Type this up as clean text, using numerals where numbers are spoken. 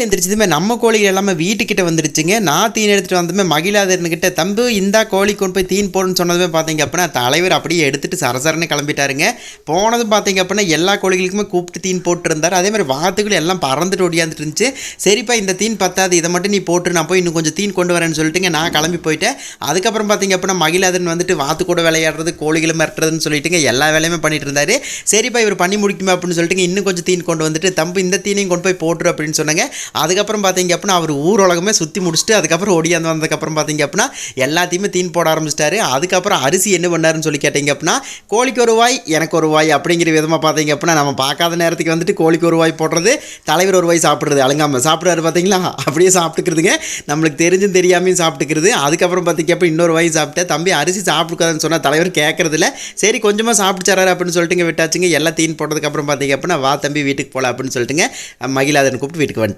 எந்திரிச்சதுமே நம்ம கோழிகள் எல்லாமே வீட்டுக்கிட்ட வந்துருச்சுங்க. நான் தீன் எடுத்துகிட்டு வந்ததுமே மகிழாதர்னுக்கிட்ட தம்பு இந்தா கோழி கொண்டு போய் தீன் போடுன்னு சொன்னதுமே பார்த்தீங்க அப்படின்னா தலைவர் அப்படியே எடுத்துகிட்டு சரசரன்னு கிளம்பிட்டாருங்க. போனதும் பார்த்தீங்க அப்படின்னா எல்லா கோழிகளுக்குமே கூப்பிட்டு தீன் போட்டுருந்தார். அதே மாதிரி வாத்துகள் எல்லாம் பறந்துட்டு ஓடியாந்துட்டு இருந்துச்சு. சரிப்பா இந்த தீன் பத்தாது, இதை மட்டும் நீ போட்டு நான் போய் இன்னும் கொஞ்சம் தீன் கொண்டு வரேன்னு சொல்லிட்டுங்க நான் கிளம்பி போயிட்டேன். அதுக்கப்புறம் பார்த்தீங்க அப்படின்னா மகிழாதன் வந்துட்டு வாத்து கூட விளையாடுறது கோழிகளை மிரட்டுறதுன்னு சொல்லிட்டுங்க எல்லா வேலையுமே பண்ணிட்டு இருந்தாரு. சரிப்பா இவர் பண்ணி முடிக்குமா அப்படின்னு சொல்லிட்டுங்க இன்னும் கொஞ்சம் தீன் கொண்டு வந்துட்டு தம்பு இந்த தீனையும் கொண்டு போய் போட்டுரு அப்படின்னு சொன்னாங்க. அதுக்கப்புறம் பார்த்தீங்க அப்படின்னா அவர் ஊர் உலகமே சுற்றி முடிச்சுட்டு அதுக்கப்புறம் ஒடியாந்து வந்ததுக்கப்புறம் பார்த்தீங்க அப்படின்னா எல்லாத்தையுமே தீன் போட ஆரம்பிச்சிட்டாரு. அதுக்கப்புறம் அரிசி என்ன பண்ணாருன்னு சொல்லி கேட்டீங்க அப்படின்னா கோழிக்கு ஒரு வாய் எனக்கு ஒரு வாய் அப்படிங்கிற விதமாக பார்த்தீங்க அப்படின்னா நம்ம பார்க்காத நேரத்துக்கு வந்துட்டு கோழிக்கு ஒரு வாய் போடுறது, தலைவர் ஒரு வாய் சாப்பிட்றது, அழுங்காமல் சாப்பிட்றாரு பார்த்தீங்களா, அப்படியே சாப்பிட்டுக்கிறதுங்க. நம்மளுக்கு தெரிஞ்சும் தெரியாமையும் சாப்பிட்டுக்கிறது. அதுக்கப்புறம் பார்த்தீங்க அப்போ இன்னொரு வாய் சாப்பிட்டேன். தம்பி அரிசி சாப்பிட்டுக்காதுன்னு சொன்னால் தலைவர் கேட்கறதில்ல. சரி கொஞ்சமாக சாப்பிட்டுச்சாரு அப்படின்னு சொல்லிட்டுங்க விட்டாச்சுங்க. எல்லாம் தீன் போட்டதுக்கப்புறம் பார்த்தீங்க அப்படின்னா வா தம்பி வீட்டுக்கு போகலாம் அப்படின்னு சொல்லிட்டுங்க மகிழாதன் கூப்பிட்டு வீட்டுக்கு வந்துட்டு